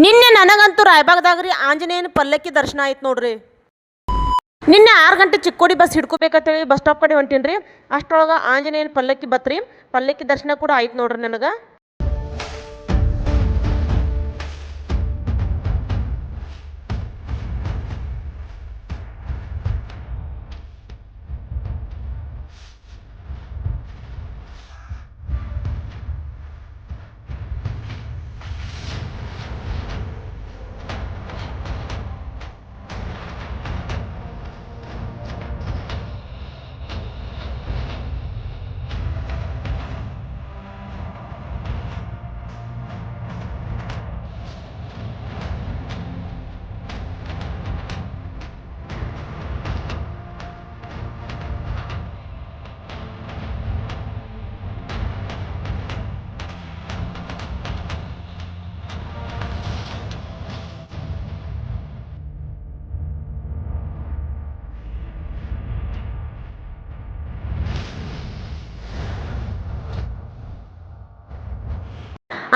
ನಿನ್ನೆ ನನಗಂತೂ ರಾಯಬಾಗದಾಗ್ರಿ ಆಂಜನೇಯನ ಪಲ್ಲಕ್ಕಿ ದರ್ಶನ ಆಯ್ತು ನೋಡ್ರಿ. ನಿನ್ನೆ 6 ಗಂಟೆ ಚಿಕ್ಕೋಡಿ ಬಸ್ ಹಿಡ್ಕೋಬೇಕಂತೇಳಿ ಬಸ್ ಸ್ಟಾಪ್ ಕಡೆ ಹೊಂಟೀನಿ ರೀ. ಅಷ್ಟರೊಳಗೆ ಆಂಜನೇಯನ ಪಲ್ಲಕ್ಕಿ ಬತ್ರಿ. ಪಲ್ಲಕ್ಕಿ ದರ್ಶನ ಕೂಡ ಆಯ್ತು ನೋಡ್ರಿ ನನಗೆ.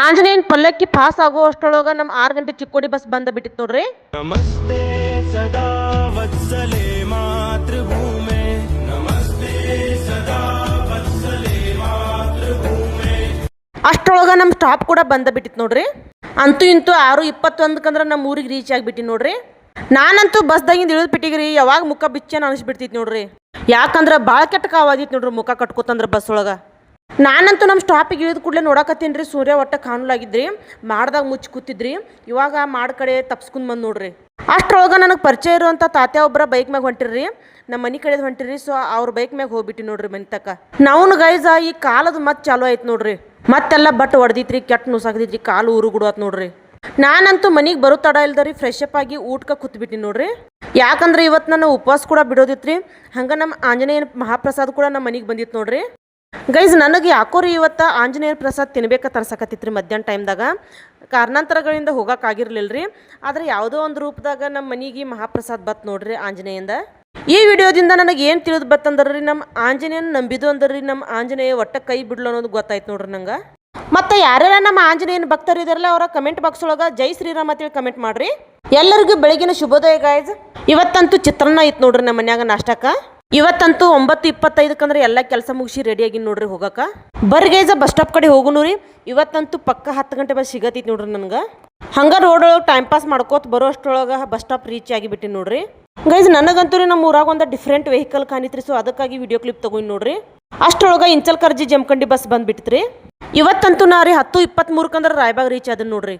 ಆಂಜನೇಯನ ಪಲ್ಲಕ್ಕಿ ಪಾಸ್ ಆಗೋ ಅಷ್ಟರೊಳಗೆ ನಮ್ಮ 6 ಗಂಟೆ ಚಿಕ್ಕೋಡಿ ಬಸ್ ಬಂದ ಬಿಟ್ಟಿತ್ತು ನೋಡ್ರಿ. ನಮಸ್ತೆ ಸದಾ ವತ್ಸಲೆ ಮಾತೃಭೂಮೆ, ನಮಸ್ತೆ ಸದಾ ವತ್ಸಲೆ ಮಾತೃಭೂಮೆ. ಅಷ್ಟರೊಳಗೆ ನಮ್ಮ ಸ್ಟಾಪ್ ಕೂಡ ಬಂದ ಬಿಟ್ಟಿತ್ತು ನೋಡ್ರಿ. ಅಂತೂ ಇಂತೂ 6:21 ನಮ್ಮ ಊರಿಗೆ ರೀಚ್ ಆಗಿಬಿಟ್ಟು ನೋಡ್ರಿ. ನಾನಂತೂ ಬಸ್ದಾಗಿಂದ ಇಳಿದು ಬಿಟ್ಟಿಗ್ರಿ. ಯಾವಾಗ ಮುಖ ಬಿಚ್ಚೇನು ಅನಿಸ್ಬಿಡ್ತಿತ್ತು ನೋಡ್ರಿ. ಯಾಕಂದ್ರೆ ಭಾಳ ಕೆಟ್ಟ ಕಾವಾದಿತ್ತು ನೋಡ್ರಿ ಮುಖ ಕಟ್ಕೋತಂದ್ರೆ ಬಸ್ ಒಳಗೆ. ನಾನಂತೂ ನಮ್ಮ ಸ್ಟಾಪಿಗೆ ಇಳಿದ ಕೂಡಲೇ ನೋಡಕತ್ತೀನಿ ರೀ. ಸೂರ್ಯ ಒಟ್ಟ ಕಾಣಲಾಗಿದ್ರಿ. ಮಾಡ್ದಾಗ ಮುಚ್ಚಿ ಕೂತಿದ್ರಿ. ಇವಾಗ ಮಾಡ್ ಕಡೆ ತಪ್ಸ್ಕೊಂಡ್ ಬಂದು ನೋಡ್ರಿ. ಅಷ್ಟರೊಳಗೆ ನನಗೆ ಪರಿಚಯ ಇರುವಂಥ ತಾತ್ಯ ಒಬ್ಬರ ಬೈಕ್ ಮ್ಯಾಗ ಹೊಂಟಿರ್ರಿ. ನಮ್ಮ ಮನೆ ಕಡೆದು ಹೊಂಟಿರಿ. ಸೊ ಅವ್ರ ಬೈಕ್ ಮ್ಯಾಗ ಹೋಗ್ಬಿಟ್ಟು ನೋಡ್ರಿ ಮನೆ ತಕ್ಕ. ನಾವು ಗೈಸ ಈ ಕಾಲದ ಮತ್ತೆ ಚಾಲು ಆಯ್ತು ನೋಡ್ರಿ. ಮತ್ತೆಲ್ಲ ಬಟ್ ಹೊಡೆದಿತ್ರಿ, ಕೆಟ್ಟ ನುಸಾಕದಿತ್ರಿ, ಕಾಲು ಊರುಗುಡತ್ ನೋಡ್ರಿ. ನಾನಂತೂ ಮನೆಗೆ ಬರೋ ತಡ ಇಲ್ದರಿ ಫ್ರೆಶ್ ಅಪ್ ಆಗಿ ಊಟಕ್ಕೆ ಕೂತ್ಬಿಟ್ಟಿನಿ ನೋಡ್ರಿ. ಯಾಕಂದ್ರೆ ಇವತ್ತು ನಾನು ಉಪವಾಸ ಕೂಡ ಬಿಡೋದಿತ್ರಿ. ಹಂಗೆ ನಮ್ಮ ಆಂಜನೇಯನ ಮಹಾಪ್ರಸಾದ ಕೂಡ ನಮ್ಮ ಮನೆಗೆ ಬಂದಿತ್ತು ನೋಡ್ರಿ. ಗೈಸ್ ನನಗೆ ಯಾಕೋ ರೀ ಇವತ್ತು ಆಂಜನೇಯನ ಪ್ರಸಾದ ತಿನ್ಬೇಕಂತ ಅನ್ಸಕತ್ತಿತ್ರಿ ಮಧ್ಯಾಹ್ನ ಟೈಮ್ದಾಗ. ಕಾರಣಾಂತರಗಳಿಂದ ಹೋಗೋಕ್ಕಾಗಿರ್ಲಿಲ್ಲ ರೀ. ಆದರೆ ಯಾವುದೋ ಒಂದು ರೂಪದಾಗ ನಮ್ಮ ಮನೆಗೆ ಮಹಾಪ್ರಸಾದ ಬತ್ತು ನೋಡ್ರಿ ಆಂಜನೇಯಿಂದ. ಈ ವಿಡಿಯೋದಿಂದ ನನಗೆ ಏನು ತಿಳಿದು ಬತ್ತಂದ್ರೆ ರೀ, ನಮ್ಮ ಆಂಜನೇಯನ ನಂಬಿದು ಅಂದ್ರೆ ರೀ ನಮ್ಮ ಆಂಜನೇಯ ಒಟ್ಟ ಕೈ ಬಿಡ್ಲು ಅನ್ನೋದು ಗೊತ್ತಾಯ್ತು ನೋಡ್ರಿ ನಂಗೆ. ಮತ್ತು ಯಾರ್ಯಾರ ನಮ್ಮ ಆಂಜನೇಯನ ಭಕ್ತರು ಇದಾರಲ್ಲ ಅವರ ಕಮೆಂಟ್ ಬಾಕ್ಸ್ ಒಳಗೆ ಜೈ ಶ್ರೀರಾಮ್ ಅಂತೇಳಿ ಕಮೆಂಟ್ ಮಾಡ್ರಿ. ಎಲ್ಲರಿಗೂ ಬೆಳಗಿನ ಶುಭೋದಯ ಗಾಯ್ಸ್. ಇವತ್ತಂತೂ ಚಿತ್ರಾನ್ನ ಇತ್ತು ನೋಡ್ರಿ ನಮ್ಮ ಮನ್ಯಾಗ ನಾಷ್ಟಕ್ಕೆ. ಇವತ್ತಂತೂ 9:25 ಎಲ್ಲ ಕೆಲಸ ಮುಗಿಸಿ ರೆಡಿಯಾಗಿ ನೋಡ್ರಿ ಹೋಗಕ್ಕೆ. ಬರ್ಗೈಸ ಬಸ್ ಸ್ಟಾಪ್ ಕಡೆ ಹೋಗುನು ರೀ. ಇವತ್ತಂತೂ ಪಕ್ಕ 10 ಗಂಟೆ ಬಸ್ ಸಿಗತೈತಿ ನೋಡ್ರಿ ನನಗೆ. ಹಂಗೆ ರೋಡ್ ಒಳಗೆ ಟೈಮ್ ಪಾಸ್ ಮಾಡ್ಕೋತ ಬರೋ ಅಷ್ಟರೊಳಗೆ ಬಸ್ ಸ್ಟಾಪ್ ರೀಚ್ ಆಗಿಬಿಟ್ಟು ನೋಡ್ರಿ. ಗೈಸ್ ನನಗಂತೂ ರೀ ನಮ್ಮ ಊರಾಗ ಒಂದು ಡಿಫ್ರೆಂಟ್ ವೆಹಿಕಲ್ ಕಾಣಿತ್ರಿ. ಸೊ ಅದಕ್ಕಾಗಿ ವಿಡಿಯೋ ಕ್ಲಿಪ್ ತಗೊಂಡು ನೋಡ್ರಿ. ಅಷ್ಟರೊಳಗೆ ಇಂಚಲ್ಕರ್ಜಿ ಜಮಖಂಡಿ ಬಸ್ ಬಂದ್ಬಿಟ್ಟಿತ್ರಿ. ಇವತ್ತಂತೂ ನಾ ರೀ 10:23 ರಾಯಬಾಗ್ ರೀಚ್ ಅದನ್ನ ನೋಡ್ರಿ.